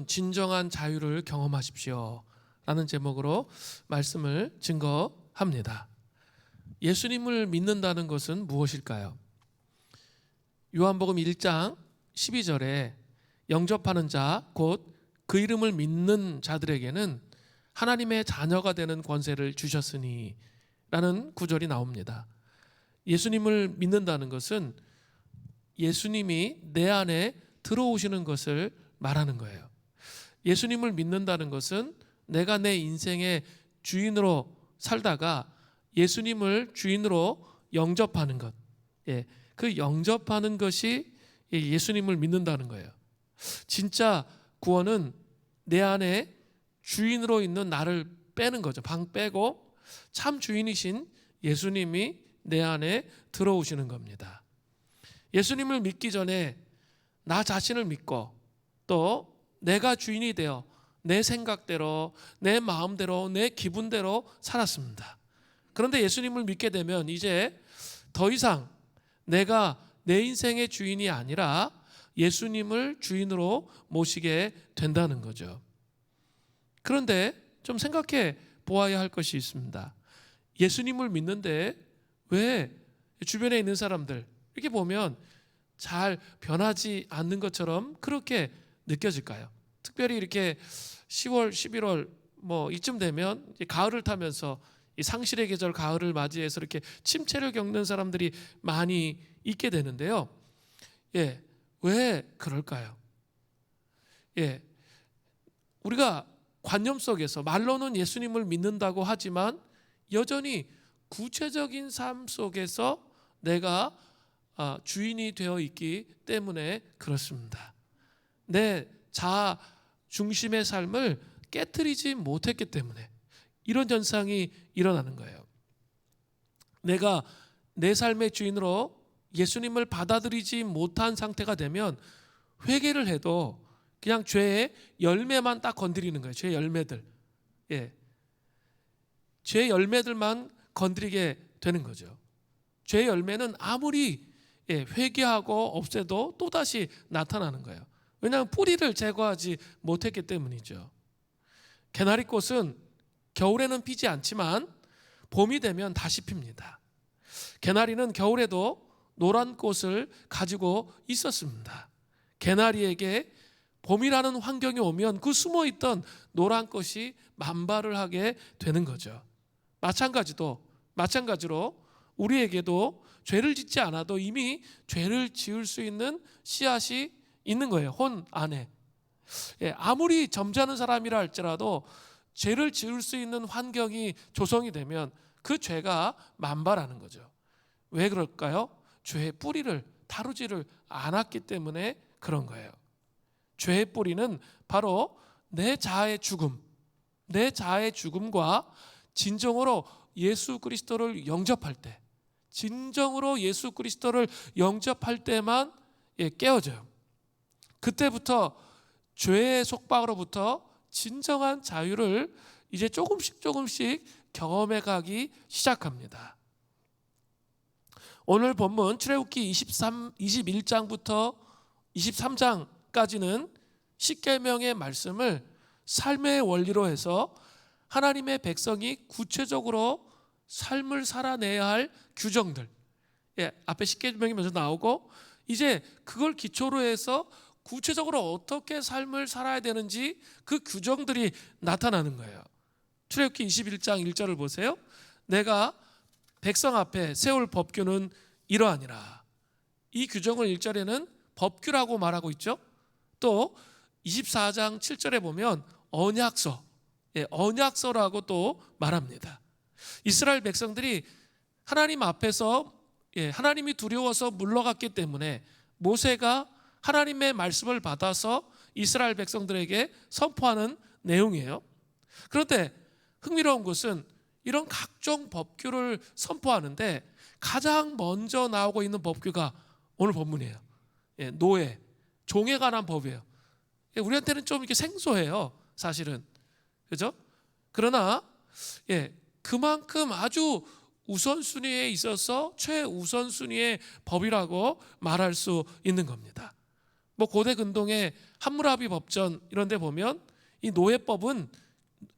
진정한 자유를 경험하십시오 라는 제목으로 말씀을 증거합니다. 예수님을 믿는다는 것은 무엇일까요? 요한복음 1장 12절에 영접하는 자, 곧 그 이름을 믿는 자들에게는 하나님의 자녀가 되는 권세를 주셨으니 라는 구절이 나옵니다. 예수님을 믿는다는 것은 예수님이 내 안에 들어오시는 것을 말하는 거예요. 예수님을 믿는다는 것은 내가 내 인생의 주인으로 살다가 예수님을 주인으로 영접하는 것, 그 영접하는 것이 예수님을 믿는다는 거예요. 진짜 구원은 내 안에 주인으로 있는 나를 빼는 거죠. 방 빼고 참 주인이신 예수님이 내 안에 들어오시는 겁니다. 예수님을 믿기 전에 나 자신을 믿고 또 내가 주인이 되어 내 생각대로, 내 마음대로, 내 기분대로 살았습니다. 그런데 예수님을 믿게 되면 이제 더 이상 내가 내 인생의 주인이 아니라 예수님을 주인으로 모시게 된다는 거죠. 그런데 좀 생각해 보아야 할 것이 있습니다. 예수님을 믿는데 왜 주변에 있는 사람들 이렇게 보면 잘 변하지 않는 것처럼 그렇게 느껴질까요? 특별히 이렇게 10월, 11월 뭐 이쯤 되면 가을을 타면서 이 상실의 계절 가을을 맞이해서 이렇게 침체를 겪는 사람들이 많이 있게 되는데요. 왜 그럴까요? 우리가 관념 속에서 말로는 예수님을 믿는다고 하지만 여전히 구체적인 삶 속에서 내가 주인이 되어 있기 때문에 그렇습니다. 내 자아 중심의 삶을 깨트리지 못했기 때문에 이런 현상이 일어나는 거예요. 내가 내 삶의 주인으로 예수님을 받아들이지 못한 상태가 되면 회개를 해도 그냥 죄의 열매만 딱 건드리는 거예요. 죄의 열매들. 죄의 열매들만 건드리게 되는 거죠. 죄의 열매는 아무리 회개하고 없애도 또다시 나타나는 거예요. 왜냐하면 뿌리를 제거하지 못했기 때문이죠. 개나리꽃은 겨울에는 피지 않지만 봄이 되면 다시 핍니다. 개나리는 겨울에도 노란 꽃을 가지고 있었습니다. 개나리에게 봄이라는 환경이 오면 그 숨어있던 노란 꽃이 만발을 하게 되는 거죠. 마찬가지로 우리에게도 죄를 짓지 않아도 이미 죄를 지을 수 있는 씨앗이 있는 거예요. 혼 안에. 아무리 점잖은 사람이라 할지라도 죄를 지을 수 있는 환경이 조성이 되면 그 죄가 만발하는 거죠. 왜 그럴까요? 죄의 뿌리를 다루지를 않았기 때문에 그런 거예요. 죄의 뿌리는 바로 내 자아의 죽음, 내 자아의 죽음과 진정으로 예수 그리스도를 영접할 때, 진정으로 예수 그리스도를 영접할 때만 깨어져요. 그때부터 죄의 속박으로부터 진정한 자유를 이제 조금씩 경험해 가기 시작합니다. 오늘 본문 출애굽기 21장부터 23장까지는 십계명의 말씀을 삶의 원리로 해서 하나님의 백성이 구체적으로 삶을 살아내야 할 규정들, 앞에 십계명이 먼저 나오고 이제 그걸 기초로 해서 구체적으로 어떻게 삶을 살아야 되는지 그 규정들이 나타나는 거예요. 출애굽기 21장 1절을 보세요. 내가 백성 앞에 세울 법규는 이러하니라. 이 규정을 1절에는 법규라고 말하고 있죠. 또 24장 7절에 보면 언약서, 언약서라고 또 말합니다. 이스라엘 백성들이 하나님 앞에서 하나님이 두려워서 물러갔기 때문에 모세가 하나님의 말씀을 받아서 이스라엘 백성들에게 선포하는 내용이에요. 그런데 흥미로운 것은 이런 각종 법규를 선포하는데 가장 먼저 나오고 있는 법규가 오늘 본문이에요. 노예, 종에 관한 법이에요. 우리한테는 좀 이렇게 생소해요, 사실은. 그죠? 그러나 그만큼 아주 우선순위에 있어서 최우선순위의 법이라고 말할 수 있는 겁니다. 뭐 고대 근동의 함무라비 법전 이런 데 보면 이 노예법은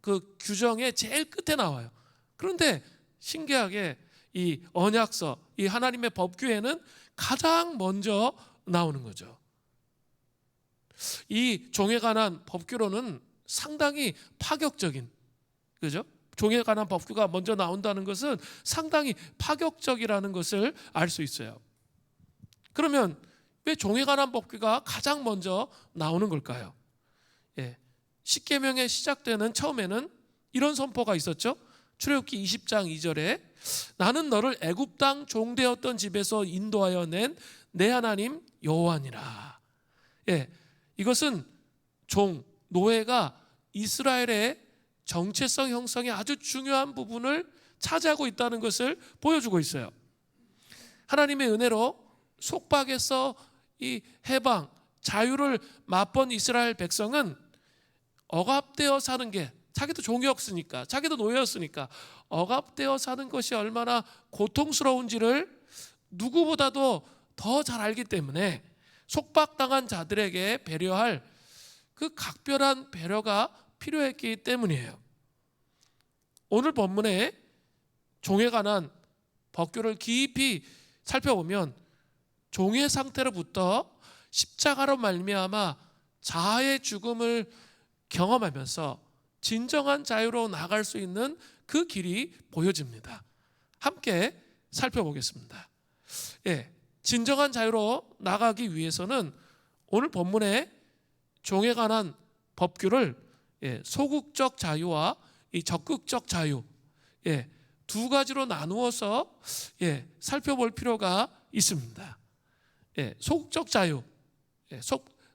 그 규정의 제일 끝에 나와요. 그런데 신기하게 이 언약서, 이 하나님의 법규에는 가장 먼저 나오는 거죠. 이 종에 관한 법규로는 상당히 파격적인, 그죠? 종에 관한 법규가 먼저 나온다는 것은 상당히 파격적이라는 것을 알 수 있어요. 그러면 왜 종에 관한 법규가 가장 먼저 나오는 걸까요? 십계명에 시작되는 처음에는 이런 선포가 있었죠. 출애굽기 20장 2절에 나는 너를 애굽 땅 종되었던 집에서 인도하여 낸 내 하나님 여호와니라. 이것은 종, 노예가 이스라엘의 정체성 형성의 아주 중요한 부분을 차지하고 있다는 것을 보여주고 있어요. 하나님의 은혜로 속박에서 이 해방, 자유를 맛본 이스라엘 백성은 억압되어 사는 게, 자기도 종이었으니까, 자기도 노예였으니까 억압되어 사는 것이 얼마나 고통스러운지를 누구보다도 더 잘 알기 때문에 속박당한 자들에게 배려할 그 각별한 배려가 필요했기 때문이에요. 오늘 본문에 종에 관한 법규를 깊이 살펴보면 종의 상태로부터 십자가로 말미암아 자아의 죽음을 경험하면서 진정한 자유로 나갈 수 있는 그 길이 보여집니다. 함께 살펴보겠습니다. 진정한 자유로 나가기 위해서는 오늘 본문에 종에 관한 법규를 소극적 자유와 이 적극적 자유, 두 가지로 나누어서 살펴볼 필요가 있습니다. 소극적 자유,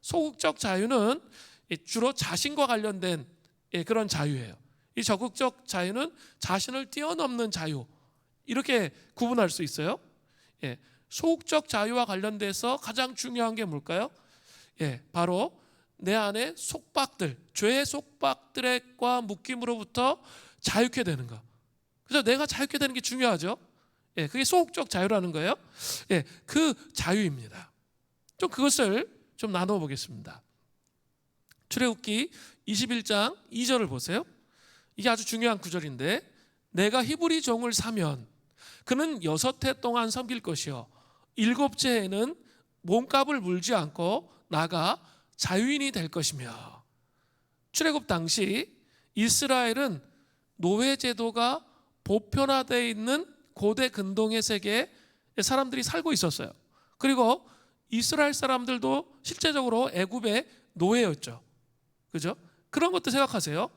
소극적 자유는 주로 자신과 관련된 그런 자유예요. 이 적극적 자유는 자신을 뛰어넘는 자유, 이렇게 구분할 수 있어요. 소극적 자유와 관련돼서 가장 중요한 게 뭘까요? 바로 내 안에 속박들, 죄의 속박들과 묶임으로부터 자유케 되는 것. 그래서 내가 자유케 되는 게 중요하죠. 그게 소극적 자유라는 거예요. 그 자유입니다. 좀 그것을 좀 나누어 보겠습니다. 출애굽기 21장 2절을 보세요. 이게 아주 중요한 구절인데, 내가 히브리 종을 사면 그는 6해 동안 섬길 것이요 7째 해에는 몸값을 물지 않고 나가 자유인이 될 것이며. 출애굽 당시 이스라엘은 노예 제도가 보편화되어 있는 고대 근동의 세계에 사람들이 살고 있었어요. 그리고 이스라엘 사람들도 실제적으로 애굽의 노예였죠. 그죠? 그런 것도 생각하세요.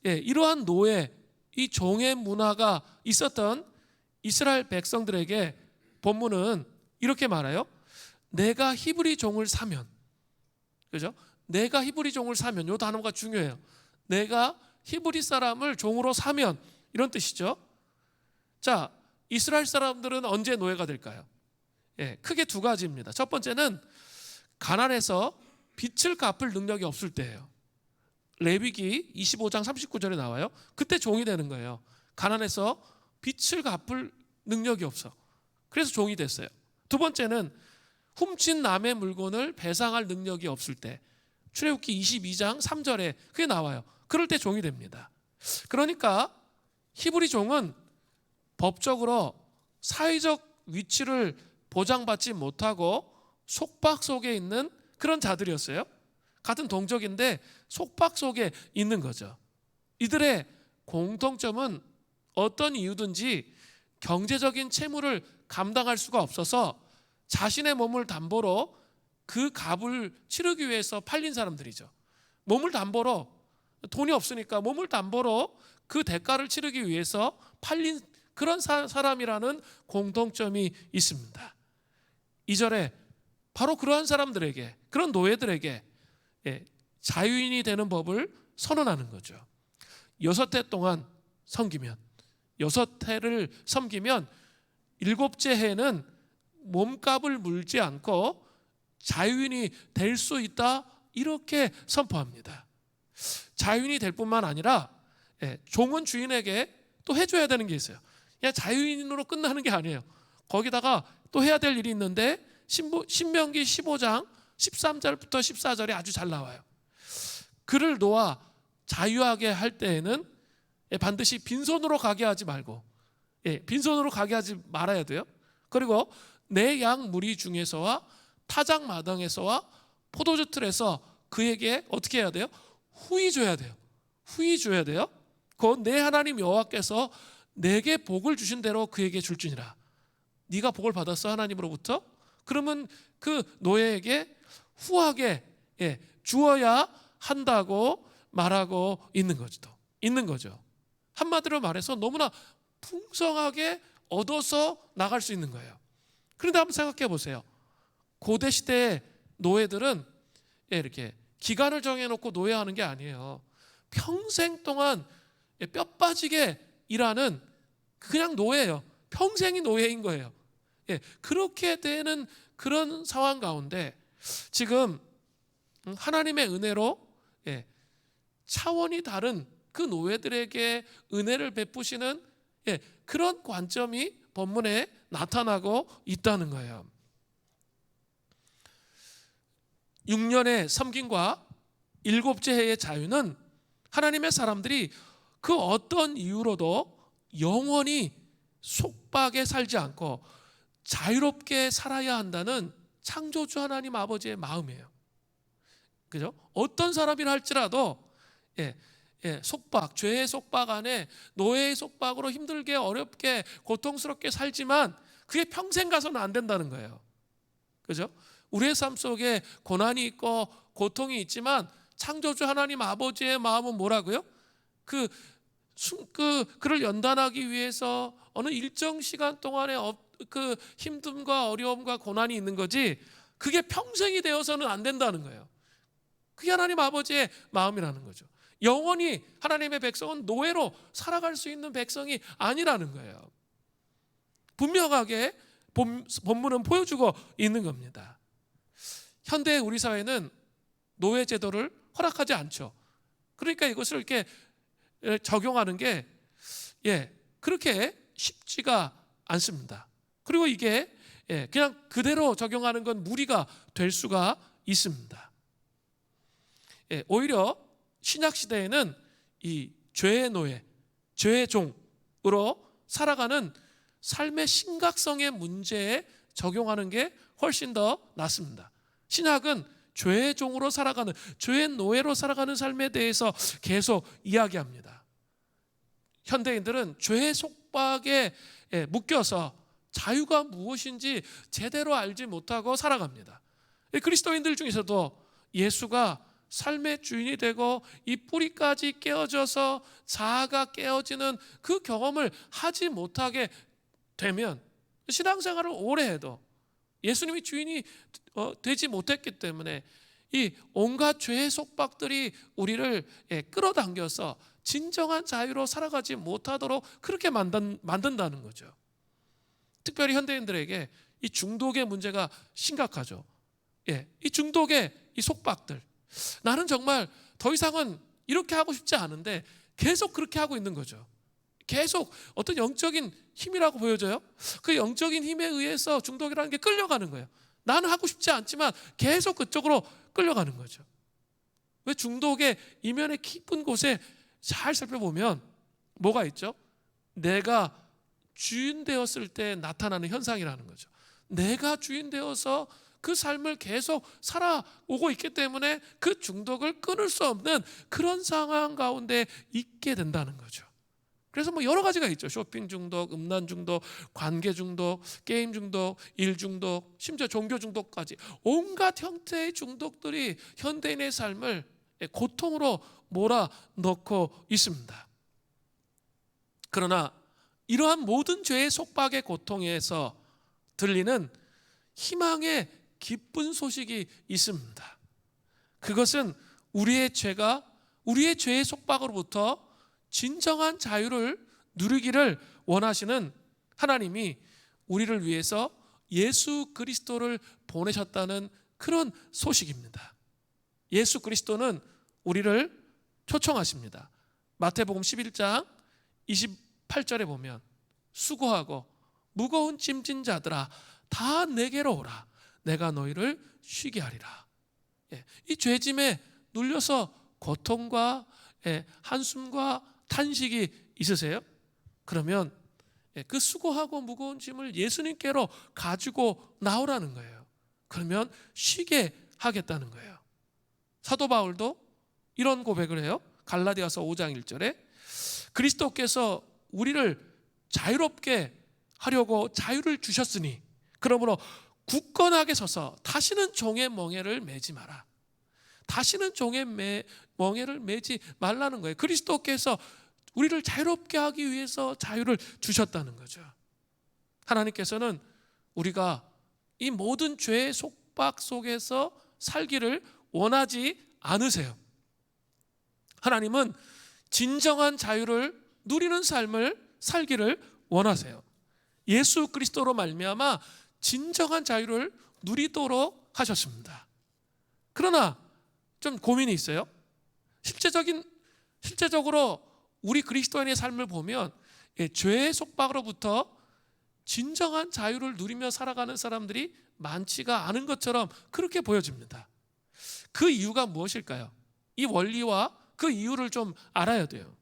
이러한 노예, 이 종의 문화가 있었던 이스라엘 백성들에게 본문은 이렇게 말해요. 내가 히브리 종을 사면, 그죠? 내가 히브리 종을 사면, 이 단어가 중요해요. 내가 히브리 사람을 종으로 사면, 이런 뜻이죠. 자, 이스라엘 사람들은 언제 노예가 될까요? 크게 두 가지입니다. 첫 번째는 가난해서 빚을 갚을 능력이 없을 때예요. 레위기 25장 39절에 나와요. 그때 종이 되는 거예요. 가난해서 빚을 갚을 능력이 없어. 그래서 종이 됐어요. 두 번째는 훔친 남의 물건을 배상할 능력이 없을 때, 출애굽기 22장 3절에 그게 나와요. 그럴 때 종이 됩니다. 그러니까 히브리 종은 법적으로 사회적 위치를 보장받지 못하고 속박 속에 있는 그런 자들이었어요. 같은 동족인데 속박 속에 있는 거죠. 이들의 공통점은 어떤 이유든지 경제적인 채무를 감당할 수가 없어서 자신의 몸을 담보로 그 값을 치르기 위해서 팔린 사람들이죠. 몸을 담보로, 돈이 없으니까 몸을 담보로 그 대가를 치르기 위해서 팔린 그런 사람이라는 공통점이 있습니다. 2절에 바로 그러한 사람들에게, 그런 노예들에게 자유인이 되는 법을 선언하는 거죠. 6해 동안 섬기면, 6해를 섬기면 7째 해는 몸값을 물지 않고 자유인이 될 수 있다, 이렇게 선포합니다. 자유인이 될 뿐만 아니라 종은 주인에게 또 해줘야 되는 게 있어요. 그냥 자유인으로 끝나는 게 아니에요. 거기다가 또 해야 될 일이 있는데 신명기 15장 13절부터 14절이 아주 잘 나와요. 그를 놓아 자유하게 할 때에는 반드시 빈손으로 가게 하지 말고, 빈손으로 가게 하지 말아야 돼요. 그리고 내 양 무리 중에서와 타작 마당에서와 포도주 틀에서 그에게 어떻게 해야 돼요? 후히 줘야 돼요. 후히 줘야 돼요. 곧 내 하나님 여호와께서 내게 복을 주신 대로 그에게 줄지니라. 네가 복을 받았어, 하나님으로부터? 그러면 그 노예에게 후하게 주어야 한다고 말하고 있는 거죠. 한마디로 말해서 너무나 풍성하게 얻어서 나갈 수 있는 거예요. 그런데 한번 생각해 보세요. 고대 시대의 노예들은 이렇게 기간을 정해놓고 노예하는 게 아니에요. 평생 동안 뼈 빠지게 일하는 그냥 노예예요. 평생이 노예인 거예요. 그렇게 되는 그런 상황 가운데 지금 하나님의 은혜로 차원이 다른 그 노예들에게 은혜를 베푸시는 그런 관점이 본문에 나타나고 있다는 거예요. 6년의 섬김과 7째 해의 자유는 하나님의 사람들이 그 어떤 이유로도 영원히 속박에 살지 않고 자유롭게 살아야 한다는 창조주 하나님 아버지의 마음이에요. 그죠? 어떤 사람이라 할지라도 속박, 죄의 속박 안에 노예의 속박으로 힘들게 어렵게 고통스럽게 살지만 그게 평생 가서는 안 된다는 거예요. 그죠? 우리의 삶 속에 고난이 있고 고통이 있지만 창조주 하나님 아버지의 마음은 뭐라고요? 그를 연단하기 위해서 어느 일정 시간 동안의 그 힘듦과 어려움과 고난이 있는 거지 그게 평생이 되어서는 안 된다는 거예요. 그게 하나님 아버지의 마음이라는 거죠. 영원히 하나님의 백성은 노예로 살아갈 수 있는 백성이 아니라는 거예요. 분명하게 본문은 보여주고 있는 겁니다. 현대 우리 사회는 노예 제도를 허락하지 않죠. 그러니까 이것을 이렇게 적용하는 게 그렇게 쉽지가 않습니다. 그리고 이게 그냥 그대로 적용하는 건 무리가 될 수가 있습니다. 오히려 신약 시대에는 이 죄의 노예, 죄의 종으로 살아가는 삶의 심각성의 문제에 적용하는 게 훨씬 더 낫습니다. 신약은 죄의 종으로 살아가는, 죄의 노예로 살아가는 삶에 대해서 계속 이야기합니다. 현대인들은 죄의 속박에 묶여서 자유가 무엇인지 제대로 알지 못하고 살아갑니다. 그리스도인들 중에서도 예수가 삶의 주인이 되고 이 뿌리까지 깨어져서 자아가 깨어지는 그 경험을 하지 못하게 되면 신앙생활을 오래 해도 예수님이 주인이 되지 못했기 때문에 이 온갖 죄의 속박들이 우리를 끌어당겨서 진정한 자유로 살아가지 못하도록 그렇게 만든다는 거죠. 특별히 현대인들에게 이 중독의 문제가 심각하죠. 이 중독의 이 속박들, 나는 정말 더 이상은 이렇게 하고 싶지 않은데 계속 그렇게 하고 있는 거죠. 계속 어떤 영적인 힘이라고 보여져요. 그 영적인 힘에 의해서 중독이라는 게 끌려가는 거예요. 나는 하고 싶지 않지만 계속 그쪽으로 끌려가는 거죠. 왜 중독의 이면의 깊은 곳에 잘 살펴보면 뭐가 있죠? 내가 주인 되었을 때 나타나는 현상이라는 거죠. 내가 주인 되어서 그 삶을 계속 살아오고 있기 때문에 그 중독을 끊을 수 없는 그런 상황 가운데 있게 된다는 거죠. 그래서 뭐 여러 가지가 있죠. 쇼핑 중독, 음란 중독, 관계 중독, 게임 중독, 일 중독, 심지어 종교 중독까지 온갖 형태의 중독들이 현대인의 삶을 고통으로 몰아넣고 있습니다. 그러나 이러한 모든 죄의 속박의 고통에서 들리는 희망의 기쁜 소식이 있습니다. 그것은 우리의 죄의 속박으로부터 진정한 자유를 누리기를 원하시는 하나님이 우리를 위해서 예수 그리스도를 보내셨다는 그런 소식입니다. 예수 그리스도는 우리를 초청하십니다. 마태복음 11장 28절에 보면 수고하고 무거운 짐진 자들아 다 내게로 오라 내가 너희를 쉬게 하리라. 이 죄짐에 눌려서 고통과 한숨과 탄식이 있으세요? 그러면 그 수고하고 무거운 짐을 예수님께로 가지고 나오라는 거예요. 그러면 쉬게 하겠다는 거예요. 사도 바울도 이런 고백을 해요. 갈라디아서 5장 1절에 그리스도께서 우리를 자유롭게 하려고 자유를 주셨으니 그러므로 굳건하게 서서 다시는 종의 멍에를 매지 마라. 다시는 종의 멍에를 매지 말라는 거예요. 그리스도께서 우리를 자유롭게 하기 위해서 자유를 주셨다는 거죠. 하나님께서는 우리가 이 모든 죄의 속박 속에서 살기를 원하지 않으세요. 하나님은 진정한 자유를 누리는 삶을 살기를 원하세요. 예수 그리스도로 말미암아 진정한 자유를 누리도록 하셨습니다. 그러나 좀 고민이 있어요. 실제적으로 우리 그리스도인의 삶을 보면 죄의 속박으로부터 진정한 자유를 누리며 살아가는 사람들이 많지가 않은 것처럼 그렇게 보여집니다. 그 이유가 무엇일까요? 이 원리와 그 이유를 좀 알아야 돼요.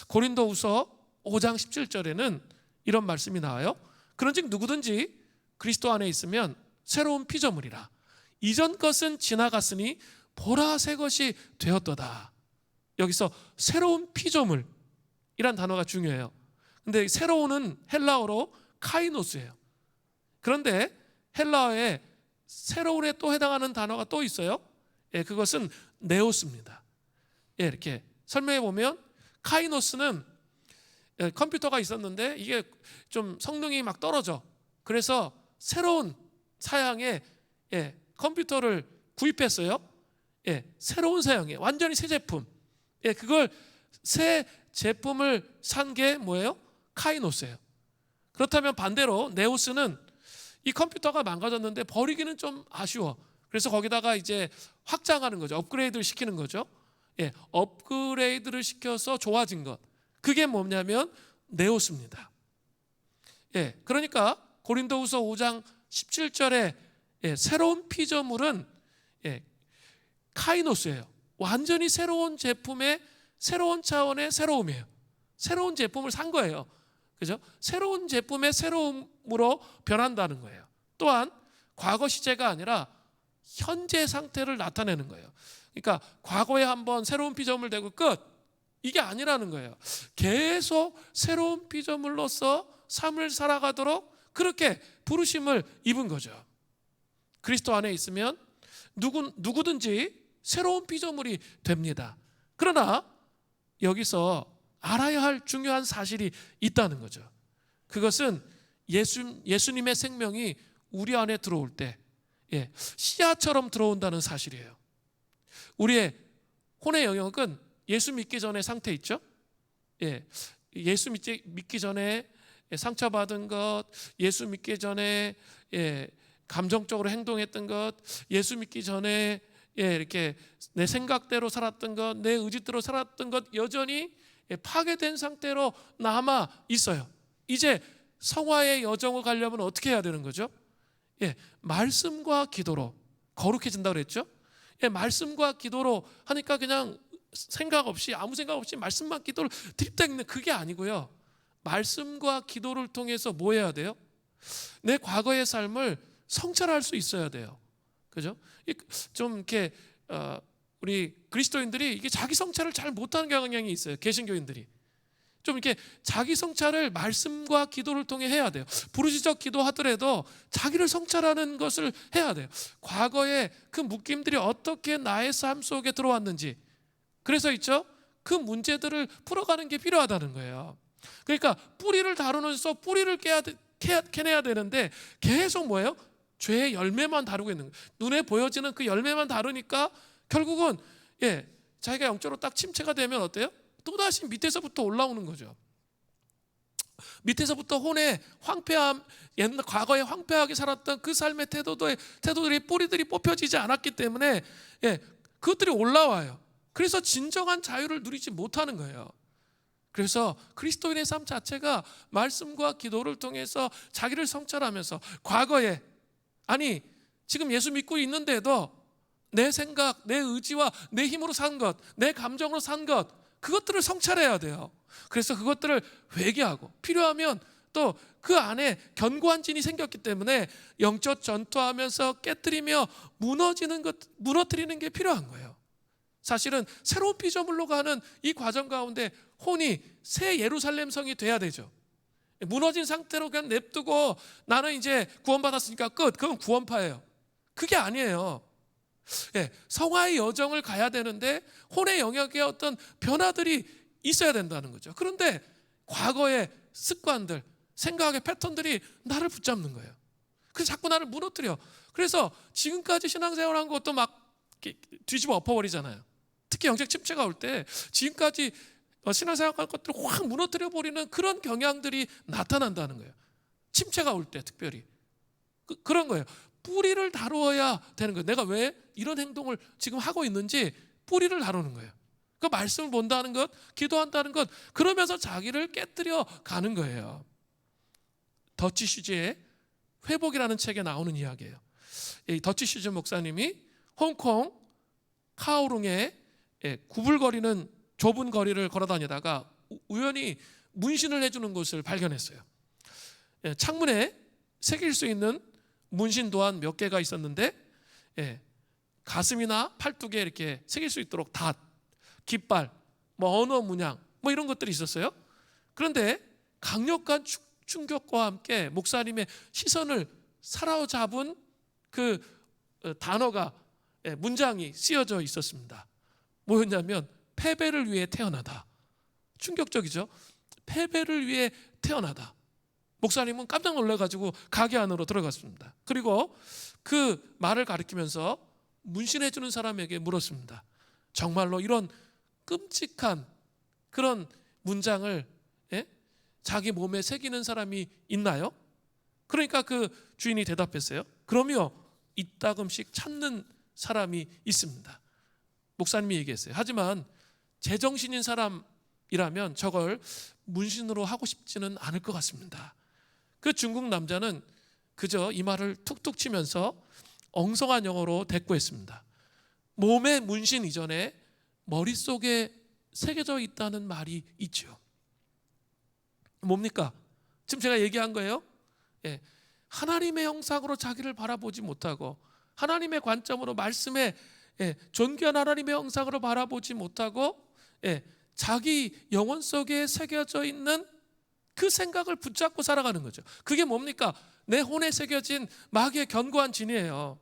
고린도후서 5장 17절에는 이런 말씀이 나와요. 그런즉 누구든지 그리스도 안에 있으면 새로운 피조물이라. 이전 것은 지나갔으니 보라 새 것이 되었도다. 여기서 새로운 피조물이란 단어가 중요해요. 근데 새로운은 헬라어로 카이노스예요. 그런데 헬라어에 새로운에 또 해당하는 단어가 또 있어요. 그것은 네오스입니다. 이렇게 설명해 보면 카이노스는 컴퓨터가 있었는데 이게 좀 성능이 막 떨어져. 그래서 새로운 사양의 컴퓨터를 구입했어요. 새로운 사양의 완전히 새 제품. 그걸 새 제품을 산 게 뭐예요? 카이노스예요. 그렇다면 반대로 네오스는 이 컴퓨터가 망가졌는데 버리기는 좀 아쉬워. 그래서 거기다가 이제 확장하는 거죠. 업그레이드를 시키는 거죠. 업그레이드를 시켜서 좋아진 것. 그게 뭐냐면 네오스입니다. 그러니까 고린도후서 5장 17절에 새로운 피조물은 카이노스예요. 완전히 새로운 제품의 새로운 차원의 새로움이에요. 새로운 제품을 산 거예요. 그죠? 새로운 제품의 새로움으로 변한다는 거예요. 또한 과거 시제가 아니라 현재 상태를 나타내는 거예요. 그러니까 과거에 한번 새로운 피조물 되고 끝. 이게 아니라는 거예요. 계속 새로운 피조물로서 삶을 살아가도록 그렇게 부르심을 입은 거죠. 그리스도 안에 있으면 누구든지 새로운 피조물이 됩니다. 그러나 여기서 알아야 할 중요한 사실이 있다는 거죠. 그것은 예수님의 생명이 우리 안에 들어올 때 씨앗처럼 들어온다는 사실이에요. 우리의 혼의 영역은 예수 믿기 전의 상태 있죠? 예수 믿기 전에 상처받은 것, 예수 믿기 전에 감정적으로 행동했던 것, 예수 믿기 전에 이렇게 내 생각대로 살았던 것, 내 의지대로 살았던 것 여전히 파괴된 상태로 남아 있어요. 이제 성화의 여정을 가려면 어떻게 해야 되는 거죠? 말씀과 기도로 거룩해진다고 그랬죠? 말씀과 기도로 하니까 그냥 생각 없이 아무 생각 없이 말씀만 기도를 드립다 읽는 그게 아니고요. 말씀과 기도를 통해서 뭐 해야 돼요? 내 과거의 삶을 성찰할 수 있어야 돼요. 그죠? 좀 이렇게 우리 그리스도인들이 이게 자기 성찰을 잘 못하는 경향이 있어요. 개신교인들이 좀 이렇게 자기 성찰을 말씀과 기도를 통해 해야 돼요. 부르짖어 기도하더라도 자기를 성찰하는 것을 해야 돼요. 과거의 그 묶임들이 어떻게 나의 삶 속에 들어왔는지, 그래서 있죠. 그 문제들을 풀어가는 게 필요하다는 거예요. 그러니까 뿌리를 다루면서 뿌리를 캐내야 되는데 계속 뭐예요? 죄의 열매만 다루고 있는 거예요. 눈에 보여지는 그 열매만 다루니까 결국은 자기가 영적으로 딱 침체가 되면 어때요? 또다시 밑에서부터 올라오는 거죠. 밑에서부터 혼의 황폐함, 옛날 과거에 황폐하게 살았던 그 삶의 태도들이 뿌리들이 뽑혀지지 않았기 때문에 그것들이 올라와요. 그래서 진정한 자유를 누리지 못하는 거예요. 그래서 그리스도인의 삶 자체가 말씀과 기도를 통해서 자기를 성찰하면서 과거에, 아니 지금 예수 믿고 있는데도 내 생각, 내 의지와 내 힘으로 산 것, 내 감정으로 산 것, 그것들을 성찰해야 돼요. 그래서 그것들을 회개하고 필요하면 또 그 안에 견고한 진이 생겼기 때문에 영적 전투하면서 깨뜨리며 무너뜨리는 게 필요한 거예요. 사실은 새로운 피조물로 가는 이 과정 가운데 혼이 새 예루살렘 성이 돼야 되죠. 무너진 상태로 그냥 냅두고 나는 이제 구원받았으니까 끝, 그건 구원파예요. 그게 아니에요. 성화의 여정을 가야 되는데 혼의 영역에 어떤 변화들이 있어야 된다는 거죠. 그런데 과거의 습관들, 생각의 패턴들이 나를 붙잡는 거예요. 그래서 자꾸 나를 무너뜨려. 그래서 지금까지 신앙생활한 것도 막 뒤집어 엎어버리잖아요. 특히 영적 침체가 올 때 지금까지 신앙생활한 것들을 확 무너뜨려 버리는 그런 경향들이 나타난다는 거예요. 침체가 올 때 특별히 그런 거예요. 뿌리를 다루어야 되는 거예요. 내가 왜 이런 행동을 지금 하고 있는지 뿌리를 다루는 거예요. 그 말씀을 본다는 것, 기도한다는 것, 그러면서 자기를 깨뜨려 가는 거예요. 더치 슈즈의 회복이라는 책에 나오는 이야기예요. 이 더치 슈즈 목사님이 홍콩 카오룽에 구불거리는 좁은 거리를 걸어다니다가 우연히 문신을 해주는 곳을 발견했어요. 창문에 새길 수 있는 문신 또한 몇 개가 있었는데 가슴이나 팔뚝에 이렇게 새길 수 있도록 닷, 깃발, 언어 문양 이런 것들이 있었어요. 그런데 강력한 충격과 함께 목사님의 시선을 사로잡은 그 단어가 문장이 쓰여져 있었습니다. 뭐였냐면 패배를 위해 태어나다. 충격적이죠. 패배를 위해 태어나다. 목사님은 깜짝 놀라가지고 가게 안으로 들어갔습니다. 그리고 그 말을 가리키면서 문신해주는 사람에게 물었습니다. 정말로 이런 끔찍한 그런 문장을 자기 몸에 새기는 사람이 있나요? 그러니까 그 주인이 대답했어요. 그럼요, 이따금씩 찾는 사람이 있습니다. 목사님이 얘기했어요. 하지만 제정신인 사람이라면 저걸 문신으로 하고 싶지는 않을 것 같습니다. 그 중국 남자는 그저 이마를 툭툭 치면서 엉성한 영어로 대꾸했습니다. 몸에 문신 이전에 머릿속에 새겨져 있다는 말이 있죠. 뭡니까? 지금 제가 얘기한 거예요. 하나님의 형상으로 자기를 바라보지 못하고 하나님의 관점으로 말씀에 존귀한 하나님의 형상으로 바라보지 못하고 자기 영혼 속에 새겨져 있는 그 생각을 붙잡고 살아가는 거죠. 그게 뭡니까? 내 혼에 새겨진 마귀의 견고한 진이에요.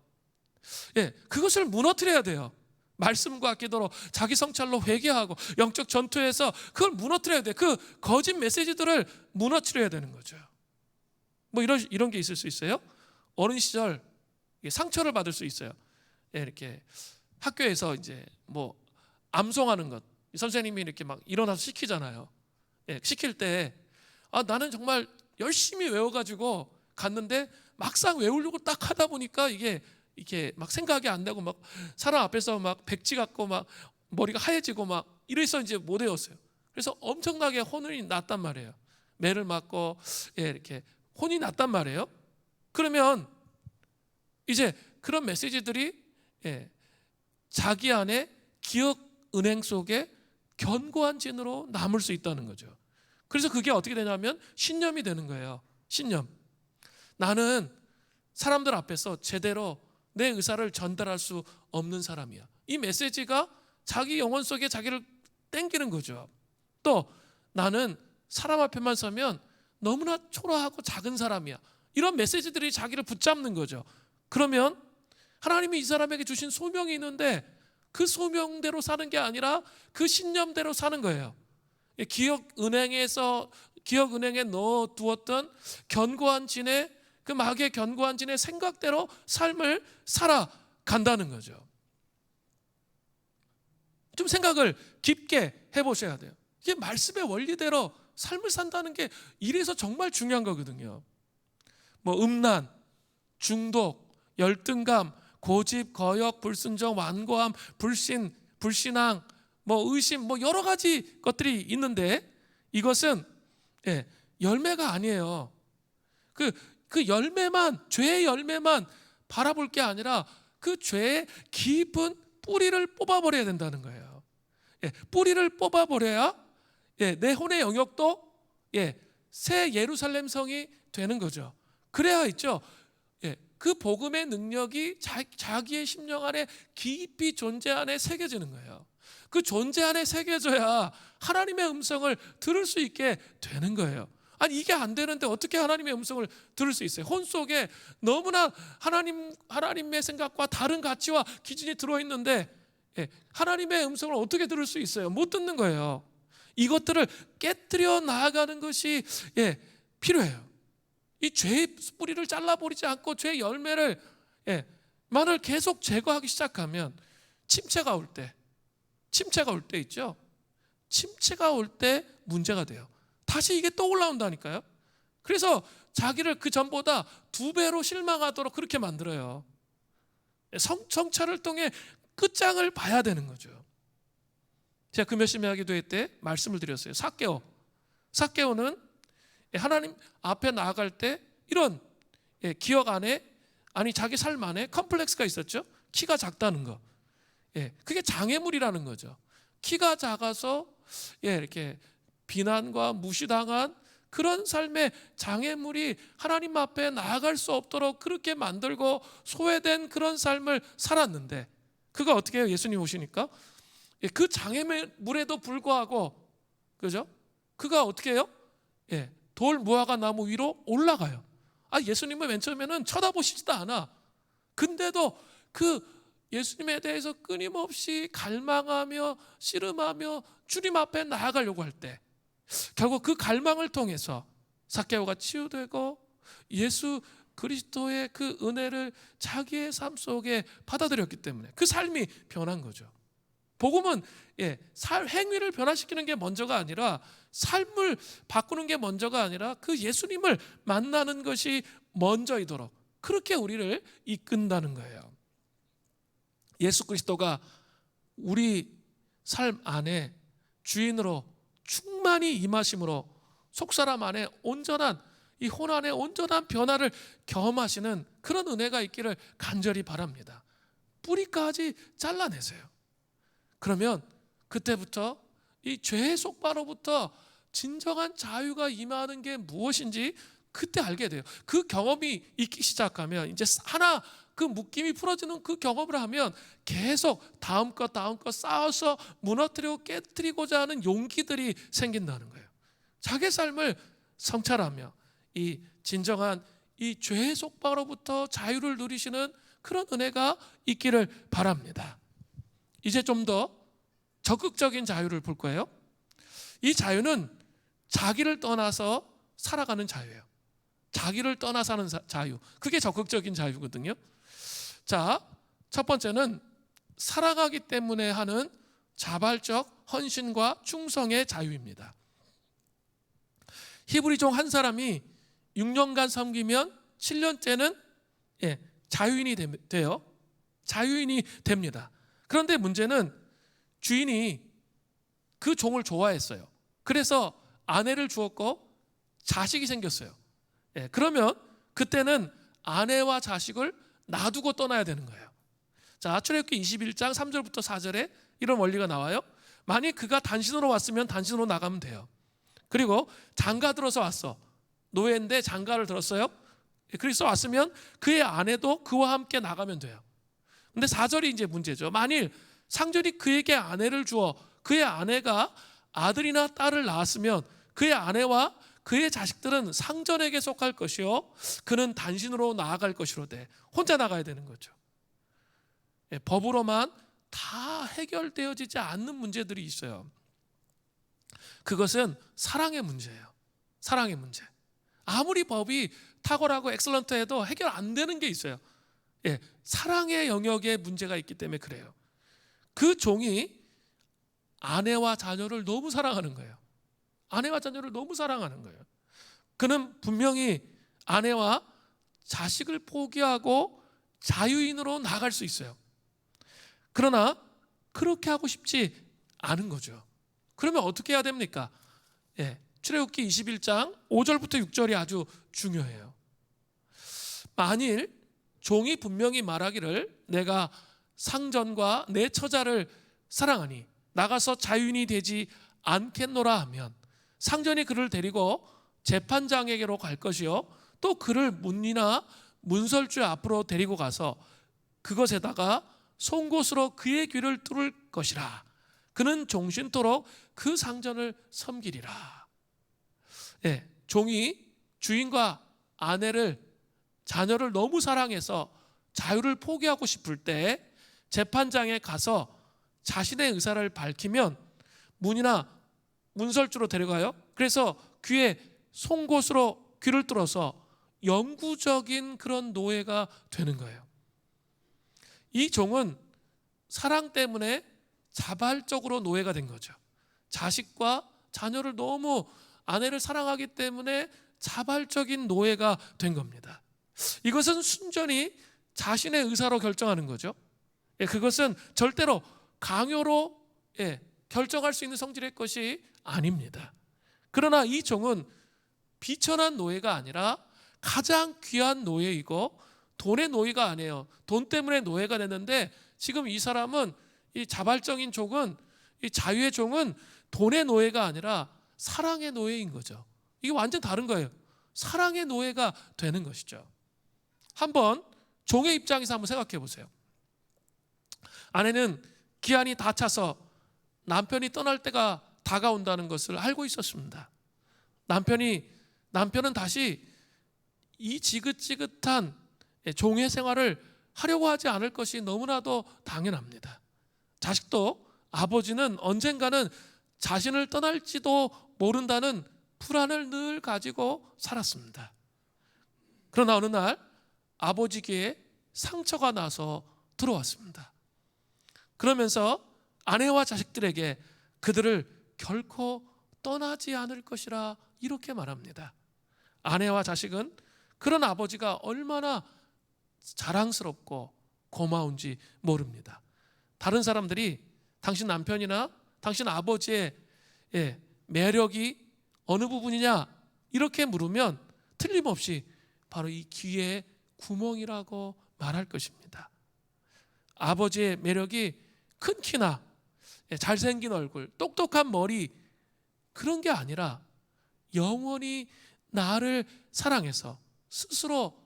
그것을 무너뜨려야 돼요. 말씀과 기도로 자기 성찰로 회개하고 영적 전투에서 그걸 무너뜨려야 돼. 그 거짓 메시지들을 무너뜨려야 되는 거죠. 이런 게 있을 수 있어요. 어린 시절 상처를 받을 수 있어요. 이렇게 학교에서 이제 암송하는 것 선생님이 이렇게 막 일어나서 시키잖아요. 시킬 때 나는 정말 열심히 외워가지고 갔는데 막상 외우려고 딱 하다 보니까 이게 막 생각이 안 나고 막 사람 앞에서 막 백지 같고 막 머리가 하얘지고 막 이래서 이제 못 외웠어요. 그래서 엄청나게 혼이 났단 말이에요. 매를 맞고 이렇게 혼이 났단 말이에요. 그러면 이제 그런 메시지들이 자기 안에 기억 은행 속에 견고한 진으로 남을 수 있다는 거죠. 그래서 그게 어떻게 되냐면 신념이 되는 거예요. 신념. 나는 사람들 앞에서 제대로 내 의사를 전달할 수 없는 사람이야. 이 메시지가 자기 영혼 속에 자기를 땡기는 거죠. 또 나는 사람 앞에만 서면 너무나 초라하고 작은 사람이야. 이런 메시지들이 자기를 붙잡는 거죠. 그러면 하나님이 이 사람에게 주신 소명이 있는데 그 소명대로 사는 게 아니라 그 신념대로 사는 거예요. 기억 은행에 넣어두었던 견고한 진의 그 마귀의 견고한 진의 생각대로 삶을 살아간다는 거죠. 좀 생각을 깊게 해보셔야 돼요. 이게 말씀의 원리대로 삶을 산다는 게 이래서 정말 중요한 거거든요. 음란, 중독, 열등감, 고집, 거역, 불순종, 완고함, 불신앙, 의심, 여러 가지 것들이 있는데 이것은 열매가 아니에요. 그 열매만, 죄의 열매만 바라볼 게 아니라 그 죄의 깊은 뿌리를 뽑아버려야 된다는 거예요. 뿌리를 뽑아버려야 내 혼의 영역도 새 예루살렘 성이 되는 거죠. 그래야 있죠. 그 복음의 능력이 자기의 심령 안에 깊이 존재 안에 새겨지는 거예요. 그 존재 안에 새겨져야 하나님의 음성을 들을 수 있게 되는 거예요. 아니 이게 안 되는데 어떻게 하나님의 음성을 들을 수 있어요? 혼 속에 너무나 하나님의 생각과 다른 가치와 기준이 들어있는데 하나님의 음성을 어떻게 들을 수 있어요? 못 듣는 거예요. 이것들을 깨뜨려 나아가는 것이 필요해요. 이 죄의 뿌리를 잘라버리지 않고 죄의 열매를 만을 계속 제거하기 시작하면 침체가 올 때 있죠. 침체가 올 때 문제가 돼요. 다시 이게 또 올라온다니까요. 그래서 자기를 그 전보다 2배로 실망하도록 그렇게 만들어요. 성찰을 통해 끝장을 봐야 되는 거죠. 제가 그 몇십회 기도회 때 말씀을 드렸어요. 삭개오는 하나님 앞에 나아갈 때 이런 기억 안에 자기 삶 안에 컴플렉스가 있었죠. 키가 작다는 거. 그게 장애물이라는 거죠. 키가 작아서 이렇게 비난과 무시당한 그런 삶의 장애물이 하나님 앞에 나아갈 수 없도록 그렇게 만들고 소외된 그런 삶을 살았는데 그가 어떻게 해요? 예수님 오시니까 그 장애물에도 불구하고 그죠? 그가 어떻게 해요? 돌 무화과 나무 위로 올라가요. 예수님은 맨 처음에는 쳐다보시지도 않아. 근데도 그 예수님에 대해서 끊임없이 갈망하며 씨름하며 주님 앞에 나아가려고 할 때 결국 그 갈망을 통해서 삭개오가 치유되고 예수 그리스도의 그 은혜를 자기의 삶 속에 받아들였기 때문에 그 삶이 변한 거죠. 복음은 행위를 변화시키는 게 먼저가 아니라 삶을 바꾸는 게 먼저가 아니라 그 예수님을 만나는 것이 먼저이도록 그렇게 우리를 이끈다는 거예요. 예수 그리스도가 우리 삶 안에 주인으로 충만히 임하심으로 속사람 안에 온전한 이 혼 안에 온전한 변화를 경험하시는 그런 은혜가 있기를 간절히 바랍니다. 뿌리까지 잘라내세요. 그러면 그때부터 이 죄의 속바로부터 진정한 자유가 임하는 게 무엇인지 그때 알게 돼요. 그 경험이 있기 시작하면 이제 하나 그 묶임이 풀어지는 그 경험을 하면 계속 다음 것 쌓아서 무너뜨리고 깨뜨리고자 하는 용기들이 생긴다는 거예요. 자기 삶을 성찰하며 이 진정한 이 죄의 속박으로부터 자유를 누리시는 그런 은혜가 있기를 바랍니다. 이제 좀 더 적극적인 자유를 볼 거예요. 이 자유는 자기를 떠나서 살아가는 자유예요. 자기를 떠나 사는 자유. 그게 적극적인 자유거든요. 자, 첫 번째는 살아가기 때문에 하는 자발적 헌신과 충성의 자유입니다. 히브리종 한 사람이 6년간 섬기면 7년째는 자유인이 돼요. 자유인이 됩니다. 그런데 문제는 주인이 그 종을 좋아했어요. 그래서 아내를 주었고 자식이 생겼어요. 그러면 그때는 아내와 자식을 놔두고 떠나야 되는 거예요. 자, 출애굽기 21장 3절부터 4절에 이런 원리가 나와요. 만약 그가 단신으로 왔으면 단신으로 나가면 돼요. 그리고 장가 들어서 왔어. 노예인데 장가를 들었어요. 그래서 왔으면 그의 아내도 그와 함께 나가면 돼요. 근데 4절이 이제 문제죠. 만일 상전이 그에게 아내를 주어 그의 아내가 아들이나 딸을 낳았으면 그의 아내와 그의 자식들은 상전에게 속할 것이요 그는 단신으로 나아갈 것이로되 혼자 나가야 되는 거죠. 법으로만 다 해결되어지지 않는 문제들이 있어요. 그것은 사랑의 문제예요. 사랑의 문제. 아무리 법이 탁월하고 엑셀런트해도 해결 안 되는 게 있어요. 사랑의 영역에 문제가 있기 때문에 그래요. 그 종이 아내와 자녀를 너무 사랑하는 거예요. 아내와 자녀를 너무 사랑하는 거예요. 그는 분명히 아내와 자식을 포기하고 자유인으로 나갈 수 있어요. 그러나 그렇게 하고 싶지 않은 거죠. 그러면 어떻게 해야 됩니까? 출애굽기 21장 5절부터 6절이 아주 중요해요. 만일 종이 분명히 말하기를 내가 상전과 내 처자를 사랑하니 나가서 자유인이 되지 않겠노라 하면 상전이 그를 데리고 재판장에게로 갈 것이요 또 그를 문이나 문설주 앞으로 데리고 가서 그것에다가 송곳으로 그의 귀를 뚫을 것이라. 그는 종신토록 그 상전을 섬기리라. 예, 종이 주인과 아내를 자녀를 너무 사랑해서 자유를 포기하고 싶을 때 재판장에 가서 자신의 의사를 밝히면 문이나 문설주로 데려가요. 그래서 귀에 송곳으로 귀를 뚫어서 영구적인 그런 노예가 되는 거예요. 이 종은 사랑 때문에 자발적으로 노예가 된 거죠. 자식과 자녀를 너무 아내를 사랑하기 때문에 자발적인 노예가 된 겁니다. 이것은 순전히 자신의 의사로 결정하는 거죠. 그것은 절대로 강요로 결정할 수 있는 성질의 것이 아닙니다. 그러나 이 종은 비천한 노예가 아니라 가장 귀한 노예이고 돈의 노예가 아니에요. 돈 때문에 노예가 됐는데 지금 이 사람은 이 자발적인 종은 이 자유의 종은 돈의 노예가 아니라 사랑의 노예인 거죠. 이게 완전 다른 거예요. 사랑의 노예가 되는 것이죠. 한번 종의 입장에서 한번 생각해 보세요. 아내는 기한이 다 차서 남편이 떠날 때가 다가온다는 것을 알고 있었습니다. 남편은 다시 이 지긋지긋한 종의 생활을 하려고 하지 않을 것이 너무나도 당연합니다. 자식도 아버지는 언젠가는 자신을 떠날지도 모른다는 불안을 늘 가지고 살았습니다. 그러나 어느 날 아버지께 상처가 나서 들어왔습니다. 그러면서 아내와 자식들에게 그들을 결코 떠나지 않을 것이라 이렇게 말합니다. 아내와 자식은 그런 아버지가 얼마나 자랑스럽고 고마운지 모릅니다. 다른 사람들이 당신 남편이나 당신 아버지의 매력이 어느 부분이냐 이렇게 물으면 틀림없이 바로 이 귀의 구멍이라고 말할 것입니다. 아버지의 매력이 큰 키나 잘생긴 얼굴, 똑똑한 머리 그런 게 아니라 영원히 나를 사랑해서 스스로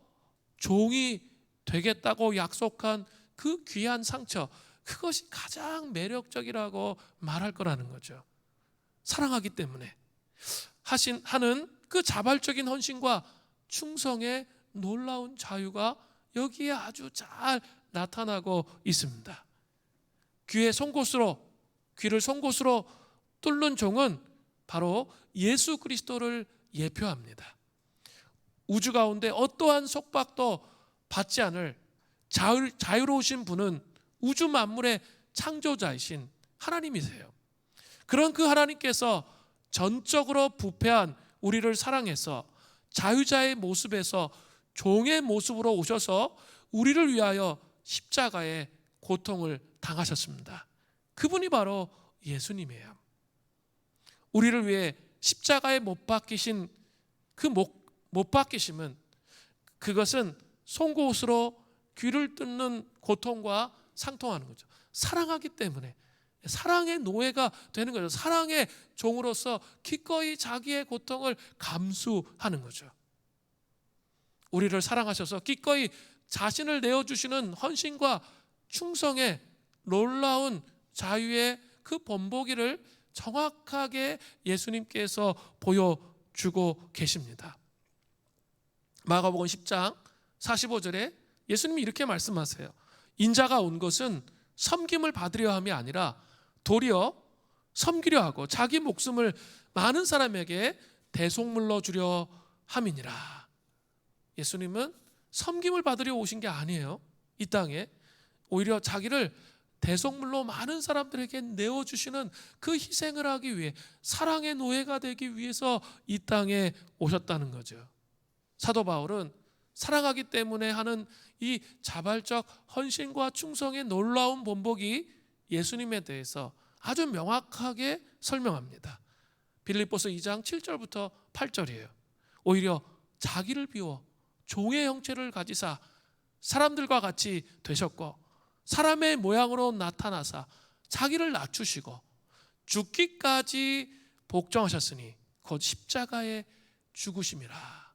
종이 되겠다고 약속한 그 귀한 상처, 그것이 가장 매력적이라고 말할 거라는 거죠. 사랑하기 때문에 하는 그 자발적인 헌신과 충성의 놀라운 자유가 여기에 아주 잘 나타나고 있습니다. 귀를 송곳으로 뚫는 종은 바로 예수 그리스도를 예표합니다. 우주 가운데 어떠한 속박도 받지 않을 자유로우신 분은 우주 만물의 창조자이신 하나님이세요. 그런 그 하나님께서 전적으로 부패한 우리를 사랑해서 자유자의 모습에서 종의 모습으로 오셔서 우리를 위하여 십자가의 고통을 당하셨습니다. 그분이 바로 예수님이에요. 우리를 위해 십자가에 못 박히신 그 못 박히심은 그것은 송곳으로 귀를 뚫는 고통과 상통하는 거죠. 사랑하기 때문에 사랑의 노예가 되는 거죠. 사랑의 종으로서 기꺼이 자기의 고통을 감수하는 거죠. 우리를 사랑하셔서 기꺼이 자신을 내어주시는 헌신과 충성의 놀라운 자유의 그 본보기를 정확하게 예수님께서 보여주고 계십니다. 마가복음 10장 45절에 예수님이 이렇게 말씀하세요. 인자가 온 것은 섬김을 받으려 함이 아니라 도리어 섬기려 하고 자기 목숨을 많은 사람에게 대속물로 주려 함이니라. 예수님은 섬김을 받으려 오신 게 아니에요. 이 땅에 오히려 자기를 대속물로 많은 사람들에게 내어주시는 그 희생을 하기 위해 사랑의 노예가 되기 위해서 이 땅에 오셨다는 거죠. 사도 바울은 사랑하기 때문에 하는 이 자발적 헌신과 충성의 놀라운 본보기 예수님에 대해서 아주 명확하게 설명합니다. 빌립보서 2장 7절부터 8절이에요. 오히려 자기를 비워 종의 형체를 가지사 사람들과 같이 되셨고 사람의 모양으로 나타나사 자기를 낮추시고 죽기까지 복종하셨으니 곧 십자가에 죽으심이라.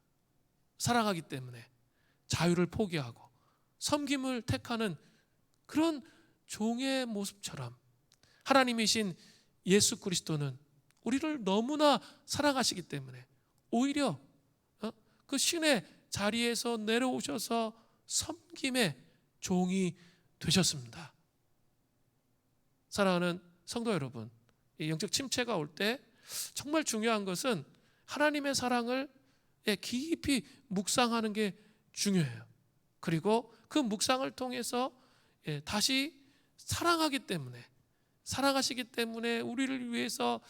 사랑하기 때문에 자유를 포기하고 섬김을 택하는 그런 종의 모습처럼 하나님이신 예수 그리스도는 우리를 너무나 사랑하시기 때문에 오히려 그 신의 자리에서 내려오셔서 섬김의 종이 되셨습니다. 사랑하는 성도 여러분, 이 영적 침체가 올 때 정말 중요한 것은 하나님의 사랑을 깊이 묵상하는 게 중요해요. 그리고 그 묵상을 통해서 다시 사랑하시기 때문에 우리를 위해서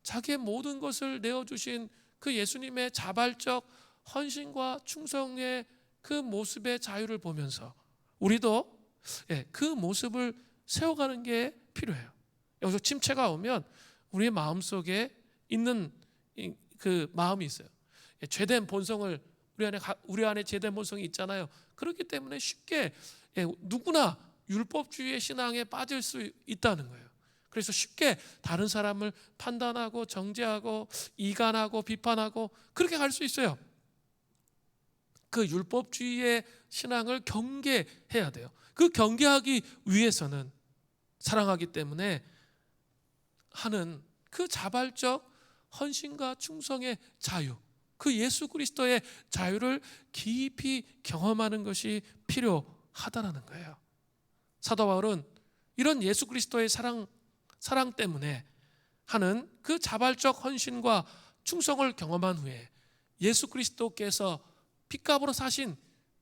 자기의 모든 것을 내어주신 그 예수님의 자발적 헌신과 충성의 그 모습의 자유를 보면서 우리도 그 모습을 세워가는 게 필요해요. 여기서 침체가 오면 우리의 마음속에 있는 그 마음이 있어요. 죄된 본성을 우리 안에 죄된 본성이 있잖아요. 그렇기 때문에 쉽게 누구나 율법주의의 신앙에 빠질 수 있다는 거예요. 그래서 쉽게 다른 사람을 판단하고 정죄하고 이간하고 비판하고 그렇게 갈 수 있어요. 그 율법주의의 신앙을 경계해야 돼요. 그 경계하기 위해서는 사랑하기 때문에 하는 그 자발적 헌신과 충성의 자유, 그 예수 그리스도의 자유를 깊이 경험하는 것이 필요하다는 거예요. 사도 바울은 이런 예수 그리스도의 사랑 때문에 하는 그 자발적 헌신과 충성을 경험한 후에 예수 그리스도께서 핏값으로 사신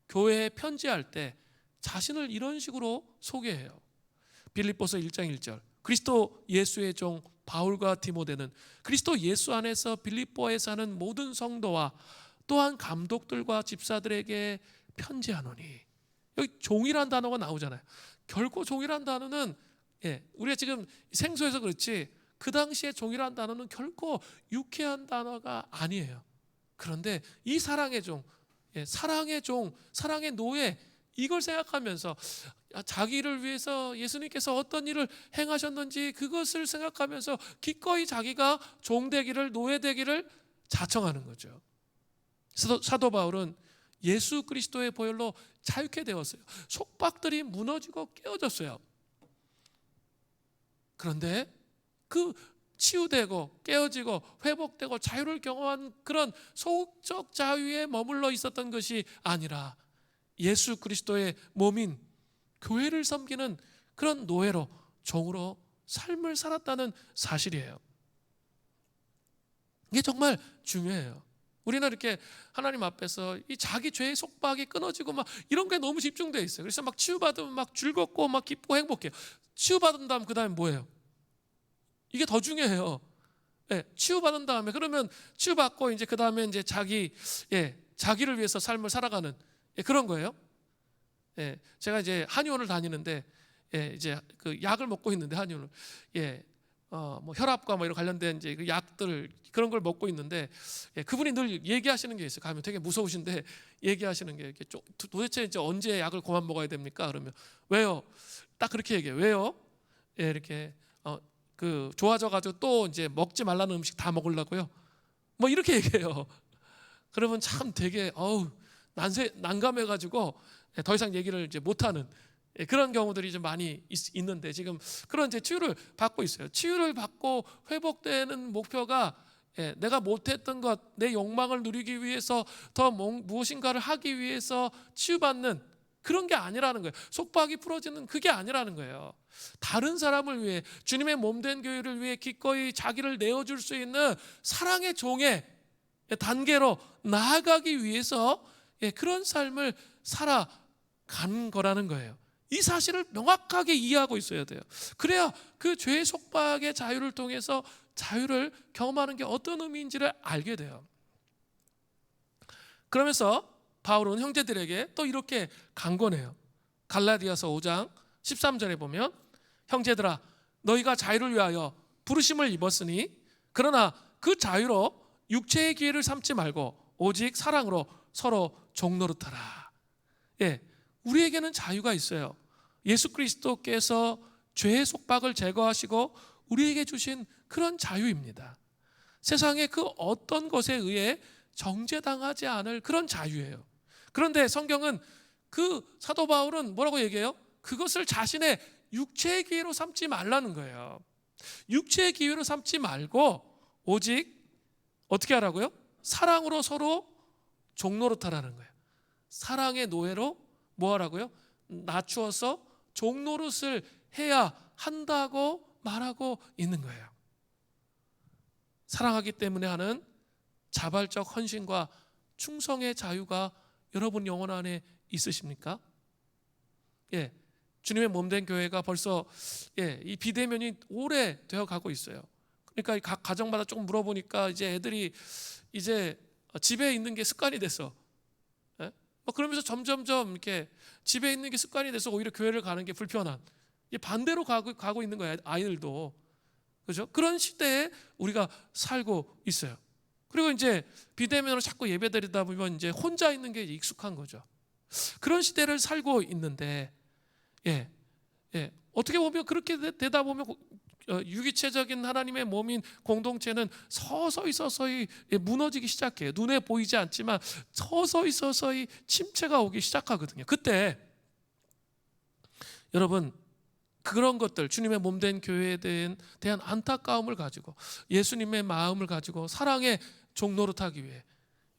교회에 편지할 때 자신을 이런 식으로 소개해요. 빌립보서 1장 1절 그리스도 예수의 종 바울과 디모데는 그리스도 예수 안에서 빌립보에 사는 모든 성도와 또한 감독들과 집사들에게 편지하노니. 여기 종이란 단어가 나오잖아요. 결코 종이란 단어는 우리가 지금 생소해서 그렇지 그 당시에 종이란 단어는 결코 유쾌한 단어가 아니에요. 그런데 이 사랑의 종, 사랑의 노예, 이걸 생각하면서 자기를 위해서 예수님께서 어떤 일을 행하셨는지 그것을 생각하면서 기꺼이 자기가 종되기를, 노예되기를 자청하는 거죠. 사도 바울은 예수 그리스도의 보혈로 자유케 되었어요. 속박들이 무너지고 깨어졌어요. 그런데 그 치유되고 깨어지고 회복되고 자유를 경험한 그런 소극적 자유에 머물러 있었던 것이 아니라 예수 그리스도의 몸인 교회를 섬기는 그런 노예로, 종으로 삶을 살았다는 사실이에요. 이게 정말 중요해요. 우리는 이렇게 하나님 앞에서 이 자기 죄의 속박이 끊어지고 막 이런 게 너무 집중되어 있어요. 그래서 막 치유받으면 막 즐겁고 막 기쁘고 행복해요. 치유받은 다음 그 다음에 뭐예요? 이게 더 중요해요. 치유받은 다음에 그러면 치유받고 이제 그 다음에 이제 자기를 위해서 삶을 살아가는 그런 거예요. 제가 이제 한의원을 다니는데 이제 그 약을 먹고 있는데 한의원을 뭐 혈압과 뭐 이런 관련된 이제 그 약들 그런 걸 먹고 있는데 그분이 늘 얘기하시는 게 있어요. 가면 되게 무서우신데 얘기하시는 게 이렇게 도대체 이제 언제 약을 그만 먹어야 됩니까? 그러면 왜요? 딱 그렇게 얘기해요. 왜요? 이렇게 그 좋아져가지고 또 이제 먹지 말라는 음식 다 먹으려고요. 뭐 이렇게 얘기해요. 그러면 참 되게 난감해가지고 더 이상 얘기를 이제 못하는 그런 경우들이 좀 많이 있는데 지금 그런 이제 치유를 받고 있어요. 치유를 받고 회복되는 목표가 내가 못했던 것, 내 욕망을 누리기 위해서 더 무엇인가를 하기 위해서 치유받는 그런 게 아니라는 거예요. 속박이 풀어지는 그게 아니라는 거예요. 다른 사람을 위해 주님의 몸된 교회를 위해 기꺼이 자기를 내어줄 수 있는 사랑의 종의 단계로 나아가기 위해서 그런 삶을 살아가는 거라는 거예요. 이 사실을 명확하게 이해하고 있어야 돼요. 그래야 그 죄의 속박의 자유를 통해서 자유를 경험하는 게 어떤 의미인지를 알게 돼요. 그러면서 바울은 형제들에게 또 이렇게 강권해요. 갈라디아서 5장 13절에 보면 형제들아 너희가 자유를 위하여 부르심을 입었으니 그러나 그 자유로 육체의 기회를 삼지 말고 오직 사랑으로 서로 종노릇하라. 예, 우리에게는 자유가 있어요. 예수 그리스도께서 죄의 속박을 제거하시고 우리에게 주신 그런 자유입니다. 세상의 그 어떤 것에 의해 정죄당하지 않을 그런 자유예요. 그런데 성경은 그 사도 바울은 뭐라고 얘기해요? 그것을 자신의 육체의 기회로 삼지 말라는 거예요. 육체의 기회로 삼지 말고 오직 어떻게 하라고요? 사랑으로 서로 종노릇하라는 거예요. 사랑의 노예로 뭐 하라고요? 낮추어서 종노릇을 해야 한다고 말하고 있는 거예요. 사랑하기 때문에 하는 자발적 헌신과 충성의 자유가 여러분 영혼 안에 있으십니까? 예, 주님의 몸된 교회가 벌써 이 비대면이 오래되어 가고 있어요. 그러니까 각 가정마다 조금 물어보니까 이제 애들이 이제 집에 있는 게 습관이 됐어. 그러면서 점점점 이렇게 집에 있는 게 습관이 돼서 오히려 교회를 가는 게 불편한, 반대로 가고 있는 거예요. 아이들도. 그죠? 그런 시대에 우리가 살고 있어요. 그리고 이제 비대면으로 자꾸 예배드리다 보면 이제 혼자 있는 게 익숙한 거죠. 그런 시대를 살고 있는데, 어떻게 보면 그렇게 되다 보면 유기체적인 하나님의 몸인 공동체는 서서히 무너지기 시작해요. 눈에 보이지 않지만 서서히 침체가 오기 시작하거든요. 그때 여러분, 그런 것들, 주님의 몸된 교회에 대한 안타까움을 가지고 예수님의 마음을 가지고 사랑의 종노릇하기 위해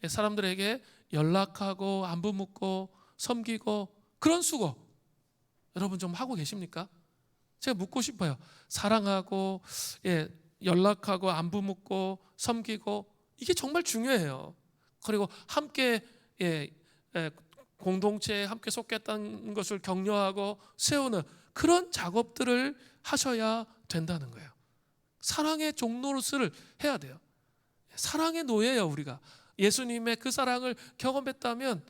사람들에게 연락하고 안부 묻고 섬기고 그런 수고 여러분 좀 하고 계십니까? 제가 묻고 싶어요. 사랑하고 연락하고 안부 묻고 섬기고 이게 정말 중요해요. 그리고 함께 공동체에 함께 속했다는 것을 격려하고 세우는 그런 작업들을 하셔야 된다는 거예요. 사랑의 종노릇을 해야 돼요. 사랑의 노예예요. 우리가 예수님의 그 사랑을 경험했다면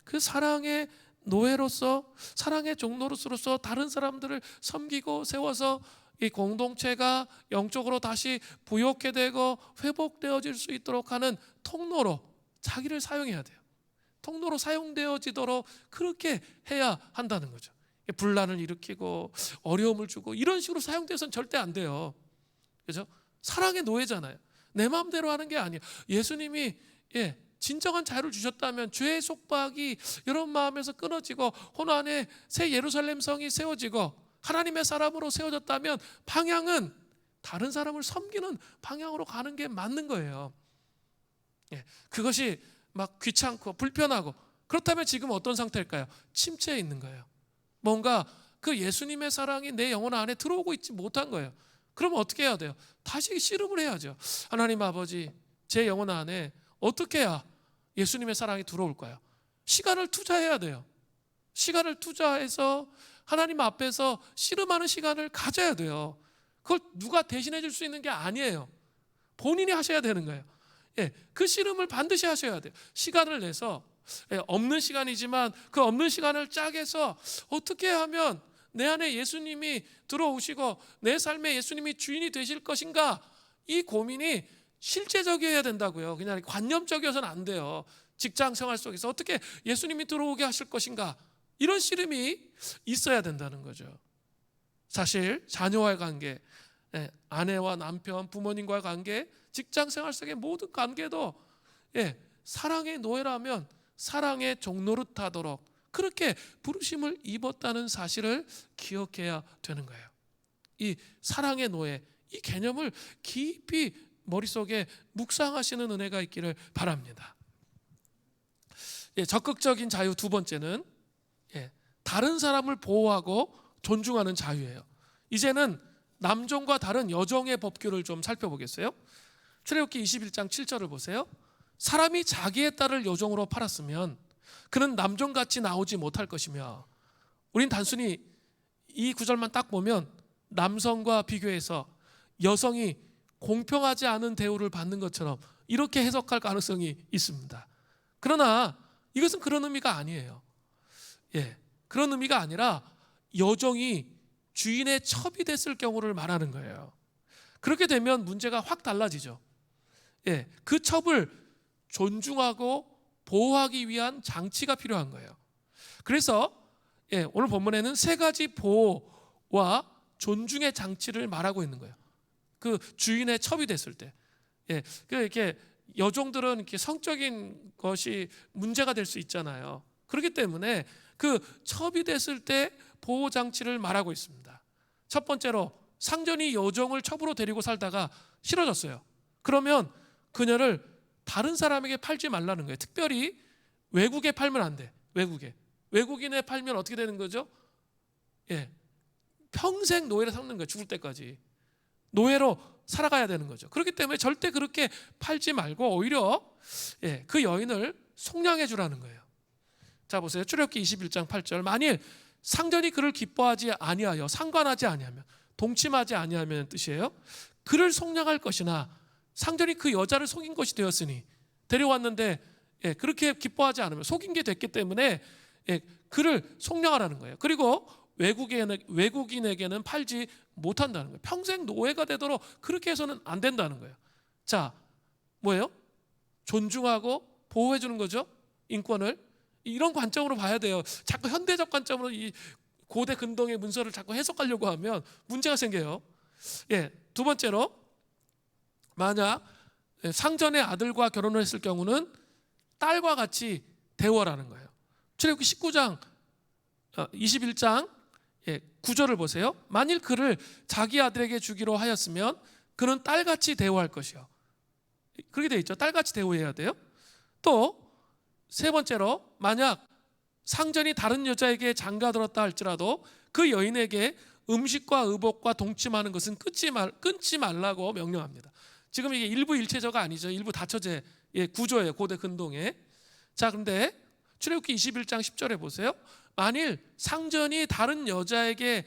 그 사랑의 노예로서, 사랑의 종노릇으로서 다른 사람들을 섬기고 세워서 이 공동체가 영적으로 다시 부욕해 되고 회복되어질 수 있도록 하는 통로로 자기를 사용해야 돼요. 통로로 사용되어지도록 그렇게 해야 한다는 거죠. 분란을 일으키고 어려움을 주고 이런 식으로 사용돼서는 절대 안 돼요. 그렇죠? 사랑의 노예잖아요. 내 마음대로 하는 게 아니에요. 예수님이 진정한 자유를 주셨다면 죄의 속박이 여러분 마음에서 끊어지고 호난의 새 예루살렘 성이 세워지고 하나님의 사람으로 세워졌다면 방향은 다른 사람을 섬기는 방향으로 가는 게 맞는 거예요. 그것이 막 귀찮고 불편하고 그렇다면 지금 어떤 상태일까요? 침체에 있는 거예요. 뭔가 그 예수님의 사랑이 내 영혼 안에 들어오고 있지 못한 거예요. 그럼 어떻게 해야 돼요? 다시 씨름을 해야죠. 하나님 아버지, 제 영혼 안에 어떻게 해야 예수님의 사랑이 들어올까요? 시간을 투자해야 돼요. 시간을 투자해서 하나님 앞에서 씨름하는 시간을 가져야 돼요. 그걸 누가 대신해 줄 수 있는 게 아니에요. 본인이 하셔야 되는 거예요. 그 씨름을 반드시 하셔야 돼요. 시간을 내서 없는 시간이지만 그 없는 시간을 짝해서 어떻게 하면 내 안에 예수님이 들어오시고 내 삶에 예수님이 주인이 되실 것인가, 이 고민이 실제적이어야 된다고요. 그냥 관념적이어서는 안 돼요. 직장 생활 속에서 어떻게 예수님이 들어오게 하실 것인가, 이런 씨름이 있어야 된다는 거죠. 사실 자녀와의 관계, 아내와 남편, 부모님과의 관계, 직장 생활 속의 모든 관계도 사랑의 노예라면 사랑의 종노릇하도록 그렇게 부르심을 입었다는 사실을 기억해야 되는 거예요. 이 사랑의 노예, 이 개념을 깊이 머릿속에 묵상하시는 은혜가 있기를 바랍니다. 적극적인 자유 두 번째는 다른 사람을 보호하고 존중하는 자유예요. 이제는 남종과 다른 여종의 법규를 좀 살펴보겠어요. 출애굽기 21장 7절을 보세요. 사람이 자기의 딸을 여종으로 팔았으면 그는 남종같이 나오지 못할 것이며, 우린 단순히 이 구절만 딱 보면 남성과 비교해서 여성이 공평하지 않은 대우를 받는 것처럼 이렇게 해석할 가능성이 있습니다. 그러나 이것은 그런 의미가 아니에요. 그런 의미가 아니라 여종이 주인의 첩이 됐을 경우를 말하는 거예요. 그렇게 되면 문제가 확 달라지죠. 그 첩을 존중하고 보호하기 위한 장치가 필요한 거예요. 그래서 오늘 본문에는 세 가지 보호와 존중의 장치를 말하고 있는 거예요. 그 주인의 첩이 됐을 때, 이렇게 여종들은 이렇게 성적인 것이 문제가 될 수 있잖아요. 그렇기 때문에 그 첩이 됐을 때 보호 장치를 말하고 있습니다. 첫 번째로 상전이 여종을 첩으로 데리고 살다가 싫어졌어요. 그러면 그녀를 다른 사람에게 팔지 말라는 거예요. 특별히 외국에 팔면 안 돼. 외국인에 팔면 어떻게 되는 거죠? 평생 노예로 삼는 거예요. 죽을 때까지 노예로 살아가야 되는 거죠. 그렇기 때문에 절대 그렇게 팔지 말고 오히려 그 여인을 속량해 주라는 거예요. 자 보세요. 출애굽기 21장 8절. 만일 상전이 그를 기뻐하지 아니하여 상관하지 아니하면 동침하지 아니하면 뜻이에요. 그를 속량할 것이나 상전이 그 여자를 속인 것이 되었으니 데려왔는데 그렇게 기뻐하지 않으면 속인 게 됐기 때문에 그를 속량하라는 거예요. 그리고 외국인에게는 팔지 못한다는 거예요. 평생 노예가 되도록 그렇게 해서는 안 된다는 거예요. 자, 뭐예요? 존중하고 보호해 주는 거죠. 인권을. 이런 관점으로 봐야 돼요. 자꾸 현대적 관점으로 이 고대 근동의 문서를 자꾸 해석하려고 하면 문제가 생겨요. 두 번째로 만약 상전의 아들과 결혼을 했을 경우는 딸과 같이 대우하라는 거예요. 출애굽기 19장 21장 9절을 보세요. 만일 그를 자기 아들에게 주기로 하였으면 그는 딸같이 대우할 것이요. 그렇게 돼 있죠. 딸같이 대우해야 돼요. 또 세 번째로 만약 상전이 다른 여자에게 장가들었다 할지라도 그 여인에게 음식과 의복과 동침하는 것은 끊지 말라고 명령합니다. 지금 이게 일부 일체제가 아니죠. 일부 다처제 구조예요. 고대 근동에. 자, 그런데 출애굽기 21장 10절에 보세요. 만일 상전이 다른 여자에게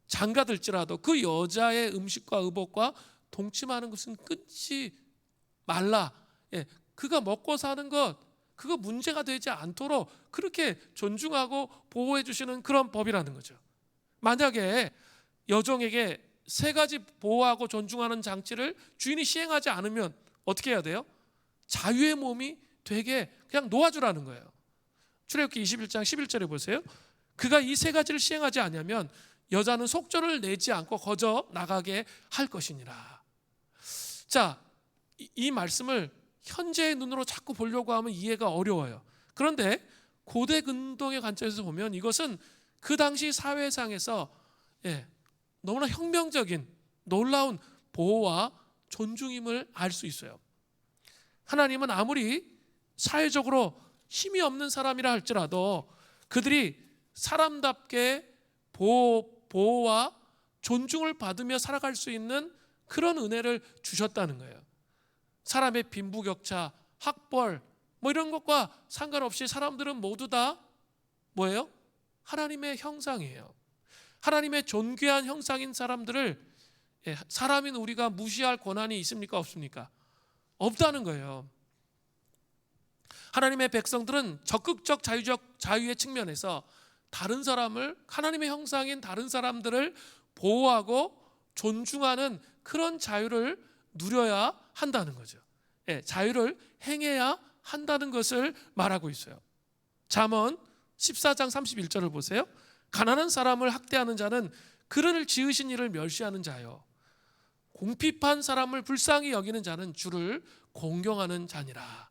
장가들지라도 그 여자의 음식과 의복과 동침하는 것은 끊지 말라. 그가 먹고 사는 것 그거 문제가 되지 않도록 그렇게 존중하고 보호해 주시는 그런 법이라는 거죠. 만약에 여종에게 세 가지 보호하고 존중하는 장치를 주인이 시행하지 않으면 어떻게 해야 돼요? 자유의 몸이 되게 그냥 놓아주라는 거예요. 출애굽기 21장 11절에 보세요. 그가 이 세 가지를 시행하지 않으면 여자는 속전을 내지 않고 거저 나가게 할 것이니라. 자, 이 말씀을 현재의 눈으로 자꾸 보려고 하면 이해가 어려워요. 그런데 고대 근동의 관점에서 보면 이것은 그 당시 사회상에서 너무나 혁명적인 놀라운 보호와 존중임을 알 수 있어요. 하나님은 아무리 사회적으로 힘이 없는 사람이라 할지라도 그들이 사람답게 보호와 존중을 받으며 살아갈 수 있는 그런 은혜를 주셨다는 거예요. 사람의 빈부격차, 학벌 이런 것과 상관없이 사람들은 모두 다 뭐예요? 하나님의 형상이에요. 하나님의 존귀한 형상인 사람들을 사람인 우리가 무시할 권한이 있습니까? 없습니까? 없다는 거예요. 하나님의 백성들은 적극적 자유의 측면에서 다른 사람을 하나님의 형상인 다른 사람들을 보호하고 존중하는 그런 자유를 누려야 한다는 거죠. 자유를 행해야 한다는 것을 말하고 있어요. 잠언 14장 31절을 보세요. 가난한 사람을 학대하는 자는 그를 지으신 이를 멸시하는 자요. 공핍한 사람을 불쌍히 여기는 자는 주를 공경하는 자니라.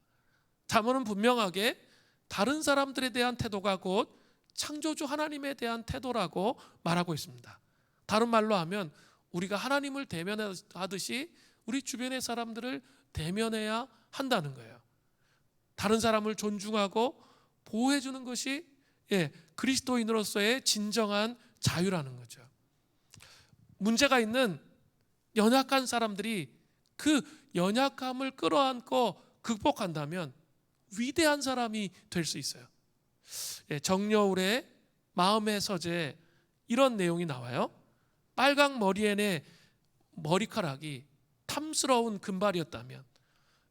잠언은 분명하게 다른 사람들에 대한 태도가 곧 창조주 하나님에 대한 태도라고 말하고 있습니다. 다른 말로 하면 우리가 하나님을 대면하듯이 우리 주변의 사람들을 대면해야 한다는 거예요. 다른 사람을 존중하고 보호해 주는 것이 그리스도인으로서의 진정한 자유라는 거죠. 문제가 있는 연약한 사람들이 그 연약함을 끌어안고 극복한다면 위대한 사람이 될 수 있어요. 정여울의 마음의 서재에 이런 내용이 나와요. 빨강 머리엔의 머리카락이 탐스러운 금발이었다면,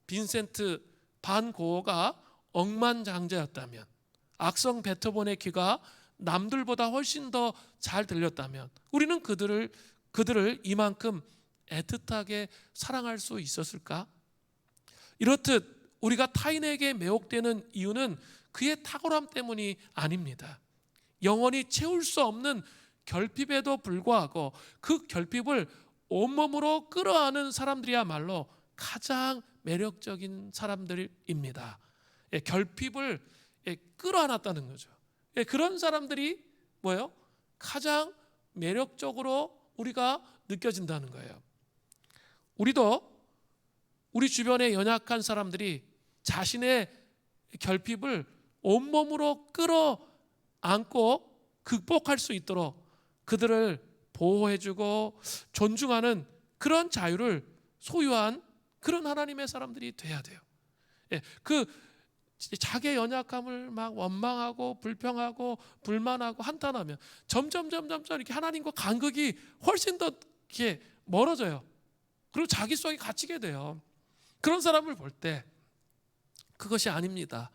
빈센트 반 고흐가 억만장자였다면, 악성 베토벤의 귀가 남들보다 훨씬 더 잘 들렸다면 우리는 그들을 이만큼 애틋하게 사랑할 수 있었을까? 이렇듯 우리가 타인에게 매혹되는 이유는 그의 탁월함 때문이 아닙니다. 영원히 채울 수 없는 결핍에도 불구하고 그 결핍을 온몸으로 끌어안은 사람들이야말로 가장 매력적인 사람들입니다. 결핍을 끌어안았다는 거죠. 그런 사람들이 뭐예요? 가장 매력적으로 우리가 느껴진다는 거예요. 우리도 우리 주변에 연약한 사람들이 자신의 결핍을 온몸으로 끌어안고 극복할 수 있도록 그들을 보호해주고 존중하는 그런 자유를 소유한 그런 하나님의 사람들이 돼야 돼요. 그 자기의 연약함을 막 원망하고 불평하고 불만하고 한탄하면 점점 이렇게 하나님과 간극이 훨씬 더 이렇게 멀어져요. 그리고 자기성이 갇히게 돼요. 그런 사람을 볼 때 그것이 아닙니다.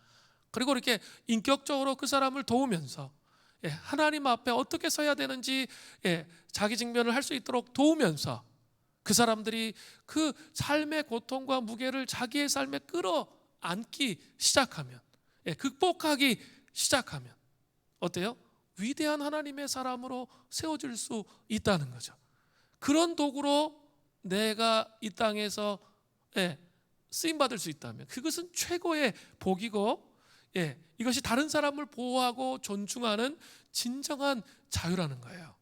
그리고 이렇게 인격적으로 그 사람을 도우면서 하나님 앞에 어떻게 서야 되는지 자기 증명을 할 수 있도록 도우면서 그 사람들이 그 삶의 고통과 무게를 자기의 삶에 끌어안기 시작하면, 극복하기 시작하면 어때요? 위대한 하나님의 사람으로 세워질 수 있다는 거죠. 그런 도구로 내가 이 땅에서 쓰임받을 수 있다면 그것은 최고의 복이고, 이것이 다른 사람을 보호하고 존중하는 진정한 자유라는 거예요.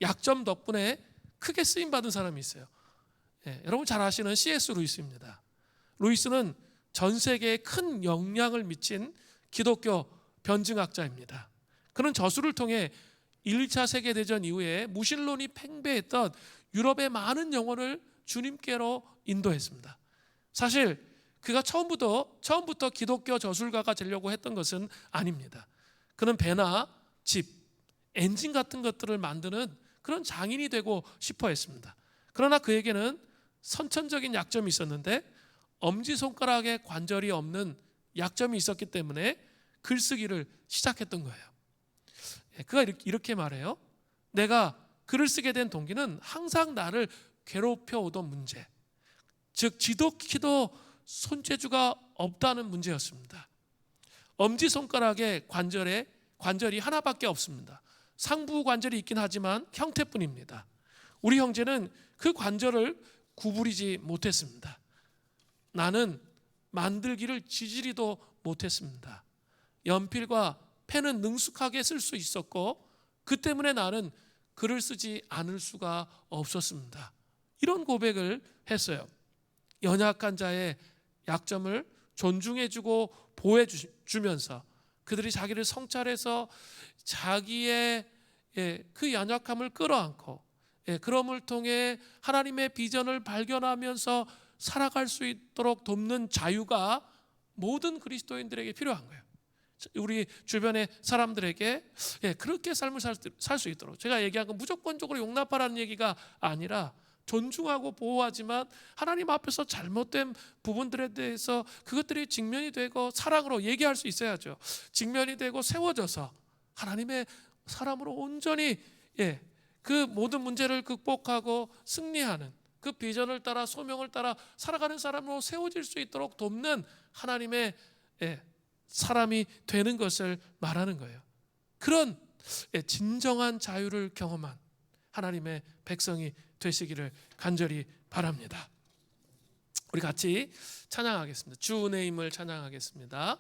약점 덕분에 크게 쓰임받은 사람이 있어요. 여러분 잘 아시는 C.S. 루이스입니다. 루이스는 전 세계에 큰 영향을 미친 기독교 변증학자입니다. 그는 저술을 통해 1차 세계대전 이후에 무신론이 팽배했던 유럽의 많은 영혼을 주님께로 인도했습니다. 사실 그가 처음부터 기독교 저술가가 되려고 했던 것은 아닙니다. 그는 배나 집, 엔진 같은 것들을 만드는 그런 장인이 되고 싶어 했습니다. 그러나 그에게는 선천적인 약점이 있었는데 엄지손가락에 관절이 없는 약점이 있었기 때문에 글쓰기를 시작했던 거예요. 그가 이렇게 말해요. 내가 글을 쓰게 된 동기는 항상 나를 괴롭혀 오던 문제, 즉 지독히도 손재주가 없다는 문제였습니다. 엄지손가락에 관절이 하나밖에 없습니다. 상부 관절이 있긴 하지만 형태뿐입니다. 우리 형제는 그 관절을 구부리지 못했습니다. 나는 만들기를 지지리도 못했습니다. 연필과 펜은 능숙하게 쓸 수 있었고 그 때문에 나는 글을 쓰지 않을 수가 없었습니다. 이런 고백을 했어요. 연약한 자의 약점을 존중해주고 보호해주면서 그들이 자기를 성찰해서 자기의 그 연약함을 끌어안고 그럼을 통해 하나님의 비전을 발견하면서 살아갈 수 있도록 돕는 자유가 모든 그리스도인들에게 필요한 거예요. 우리 주변의 사람들에게 그렇게 삶을 살 수 있도록, 제가 얘기한 건 무조건적으로 용납하라는 얘기가 아니라 존중하고 보호하지만 하나님 앞에서 잘못된 부분들에 대해서 그것들이 직면이 되고 사랑으로 얘기할 수 있어야죠. 직면이 되고 세워져서 하나님의 사람으로 온전히 그 모든 문제를 극복하고 승리하는 그 비전을 따라 소명을 따라 살아가는 사람으로 세워질 수 있도록 돕는 하나님의 사람이 되는 것을 말하는 거예요. 그런 진정한 자유를 경험한 하나님의 백성이 되시기를 간절히 바랍니다. 우리 같이 찬양하겠습니다. 주 은혜임을 찬양하겠습니다.